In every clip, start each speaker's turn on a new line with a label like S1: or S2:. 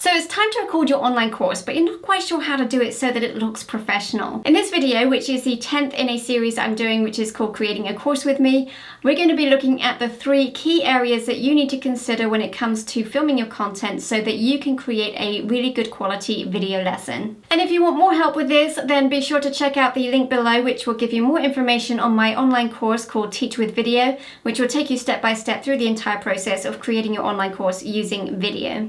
S1: So it's time to record your online course, but you're not quite sure how to do it so that it looks professional. In this video, which is the 10th in a series I'm doing, which is called Creating a Course with Me, we're going to be looking at the 3 key areas that you need to consider when it comes to filming your content so that you can create a really good quality video lesson. And if you want more help with this, then be sure to check out the link below, which will give you more information on my online course called Teach with Video, which will take you step by step through the entire process of creating your online course using video.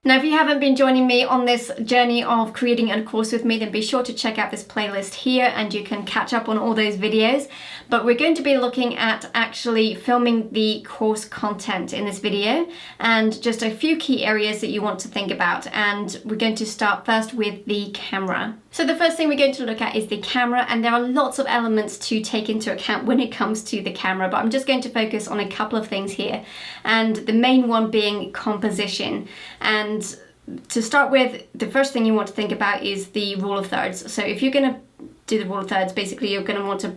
S1: Now, if you haven't been joining me on this journey of creating a course with me, then be sure to check out this playlist here and you can catch up on all those videos. But we're going to be looking at actually filming the course content in this video and just a few key areas that you want to think about. And we're going to start first with the camera. So the first thing we're going to look at is the camera, and there are lots of elements to take into account when it comes to the camera, but I'm just going to focus on a couple of things here, and the main one being composition. And to start with, the first thing you want to think about is the rule of thirds. So if you're going to do the rule of thirds, basically you're going to want to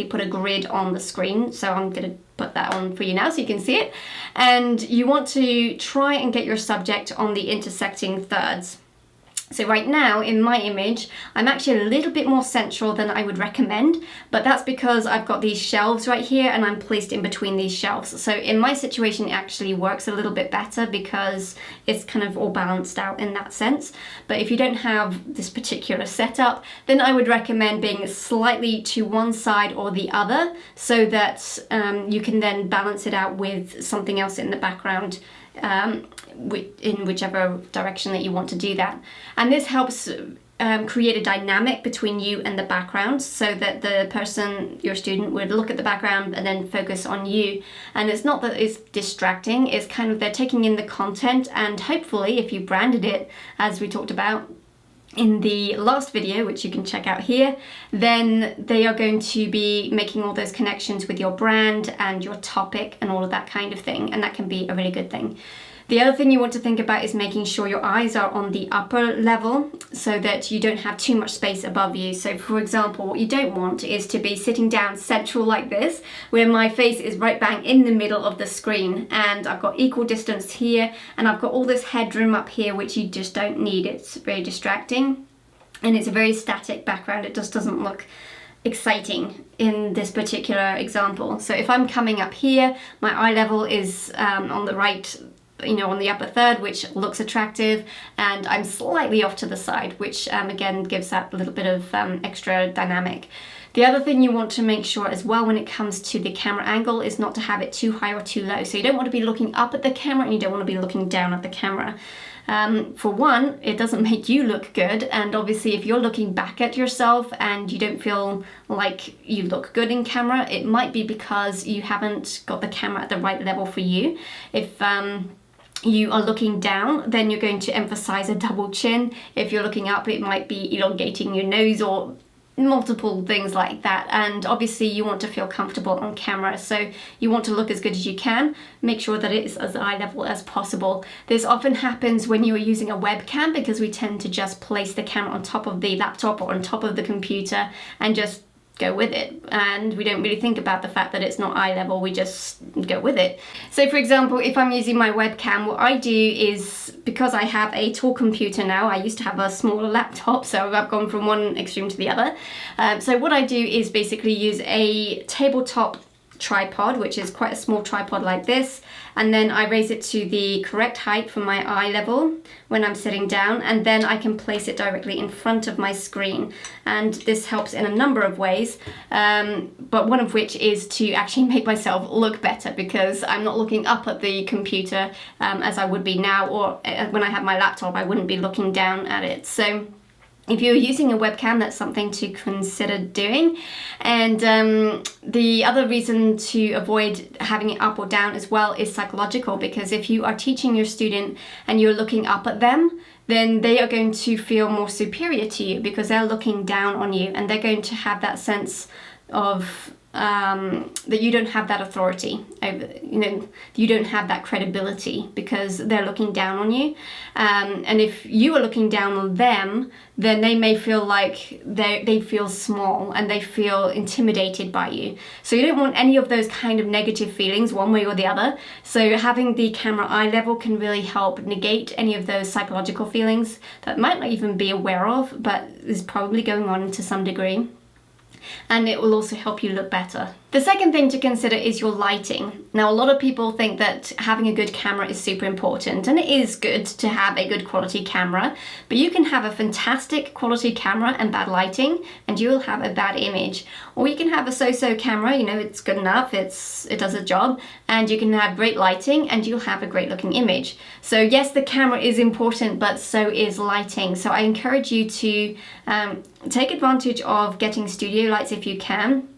S1: put a grid on the screen. So I'm going to put that on for you now so you can see it. And you want to try and get your subject on the intersecting thirds. So right now in my image, I'm actually a little bit more central than I would recommend, but that's because I've got these shelves right here and I'm placed in between these shelves. So in my situation, it actually works a little bit better because it's kind of all balanced out in that sense. But if you don't have this particular setup, then I would recommend being slightly to one side or the other so that you can then balance it out with something else in the background. In whichever direction that you want to do that. And this helps create a dynamic between you and the background so that the person, your student, would look at the background and then focus on you. And it's not that it's distracting, it's kind of they're taking in the content, and hopefully if you branded it, as we talked about in the last video, which you can check out here, then they are going to be making all those connections with your brand and your topic and all of that kind of thing, and that can be a really good thing. The other thing you want to think about is making sure your eyes are on the upper level so that you don't have too much space above you. So for example, what you don't want is to be sitting down central like this, where my face is right bang in the middle of the screen and I've got equal distance here and I've got all this headroom up here, which you just don't need. It's very distracting and it's a very static background. It just doesn't look exciting in this particular example. So if I'm coming up here, my eye level is on the right, on the upper third, which looks attractive, and I'm slightly off to the side, which again gives that a little bit of extra dynamic. The other thing you want to make sure as well when it comes to the camera angle is not to have it too high or too low. So you don't want to be looking up at the camera and you don't want to be looking down at the camera. For one, it doesn't make you look good, and obviously if you're looking back at yourself and you don't feel like you look good in camera, it might be because you haven't got the camera at the right level for you. If you are looking down, then you're going to emphasize a double chin. If you're looking up, it might be elongating your nose or multiple things like that. And obviously you want to feel comfortable on camera, so you want to look as good as you can. Make sure that it is as eye level as possible. This often happens when you are using a webcam because we tend to just place the camera on top of the laptop or on top of the computer and just go with it, and we don't really think about the fact that it's not eye level, we just go with it. So for example, if I'm using my webcam, what I do is, because I have a tall computer now, I used to have a smaller laptop, so I've gone from one extreme to the other. So what I do is basically use a tabletop tripod, which is quite a small tripod like this, and then I raise it to the correct height for my eye level when I'm sitting down, and then I can place it directly in front of my screen. And this helps in a number of ways, but one of which is to actually make myself look better, because I'm not looking up at the computer as I would be now, or when I have my laptop I wouldn't be looking down at it. So if you're using a webcam, that's something to consider doing. And the other reason to avoid having it up or down as well is psychological, because if you are teaching your student and you're looking up at them, then they are going to feel more superior to you because they're looking down on you, and they're going to have that sense of that you don't have that authority over, you don't have that credibility because they're looking down on you. And if you are looking down on them, then they may feel like they feel small and they feel intimidated by you. So you don't want any of those kind of negative feelings one way or the other. So having the camera eye level can really help negate any of those psychological feelings that might not even be aware of, but is probably going on to some degree. And it will also help you look better. The second thing to consider is your lighting. Now, a lot of people think that having a good camera is super important, and it is good to have a good quality camera, but you can have a fantastic quality camera and bad lighting, and you will have a bad image. Or you can have a so-so camera, it's good enough, it does a job, and you can have great lighting and you'll have a great looking image. So yes, the camera is important, but so is lighting. So I encourage you to take advantage of getting studio lights if you can.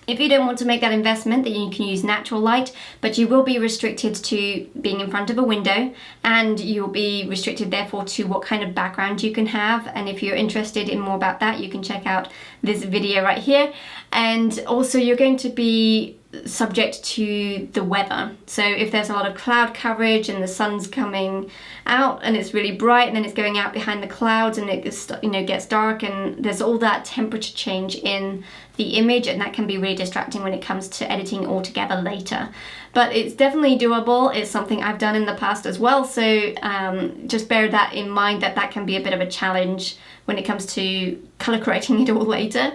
S1: If you don't want to make that investment, then you can use natural light, but you will be restricted to being in front of a window, and you'll be restricted therefore to what kind of background you can have. And if you're interested in more about that, you can check out this video right here. And also you're going to be subject to the weather. So if there's a lot of cloud coverage and the sun's coming out and it's really bright and then it's going out behind the clouds and it gets dark, and there's all that temperature change in the image, and that can be really distracting when it comes to editing all together later. But it's definitely doable. It's something I've done in the past as well, so just bear that in mind, that can be a bit of a challenge when it comes to color correcting it all later.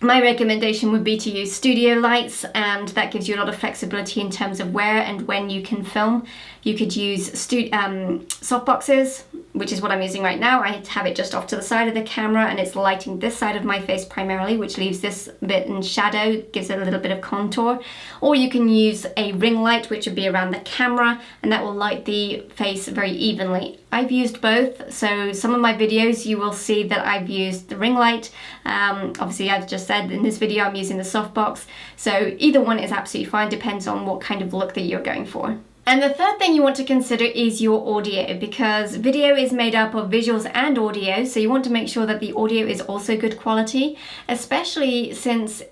S1: My recommendation would be to use studio lights, and that gives you a lot of flexibility in terms of where and when you can film. You could use softboxes, which is what I'm using right now. I have it just off to the side of the camera and it's lighting this side of my face primarily, which leaves this bit in shadow, gives it a little bit of contour. Or you can use a ring light, which would be around the camera, and that will light the face very evenly. I've used both, so some of my videos you will see that I've used the ring light. Obviously, I've just said in this video I'm using the softbox, so either one is absolutely fine, depends on what kind of look that you're going for. And the third thing you want to consider is your audio, because video is made up of visuals and audio, so you want to make sure that the audio is also good quality, especially since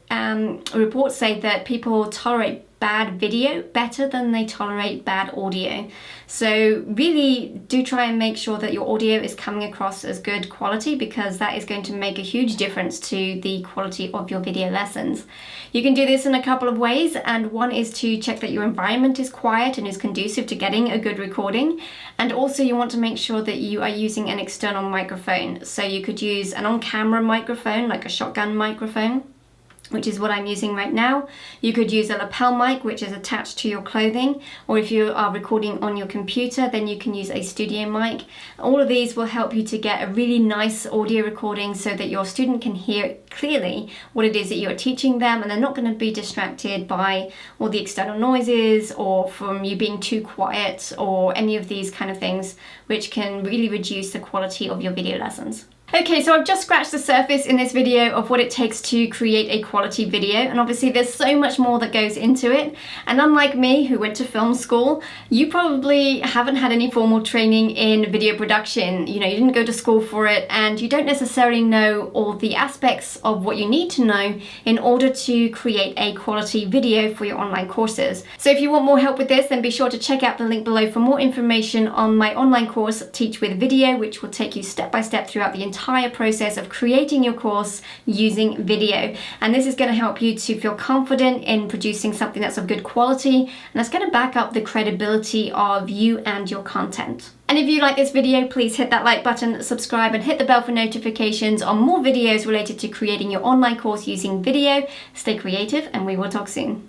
S1: reports say that people tolerate bad video better than they tolerate bad audio. So really do try and make sure that your audio is coming across as good quality, because that is going to make a huge difference to the quality of your video lessons. You can do this in a couple of ways, and one is to check that your environment is quiet and is conducive to getting a good recording. And also you want to make sure that you are using an external microphone. So you could use an on-camera microphone, like a shotgun microphone, which is what I'm using right now. You could use a lapel mic, which is attached to your clothing, or if you are recording on your computer, then you can use a studio mic. All of these will help you to get a really nice audio recording so that your student can hear clearly what it is that you're teaching them, and they're not going to be distracted by all the external noises or from you being too quiet or any of these kind of things, which can really reduce the quality of your video lessons. Okay, so I've just scratched the surface in this video of what it takes to create a quality video, and obviously there's so much more that goes into it. And unlike me, who went to film school, you probably haven't had any formal training in video production. You didn't go to school for it, and you don't necessarily know all the aspects of what you need to know in order to create a quality video for your online courses. So if you want more help with this, then be sure to check out the link below for more information on my online course, Teach with Video, which will take you step by step throughout the entire process of creating your course using video. And this is going to help you to feel confident in producing something that's of good quality, and that's going to back up the credibility of you and your content. And if you like this video, please hit that like button, subscribe, and hit the bell for notifications on more videos related to creating your online course using video. Stay creative, and we will talk soon.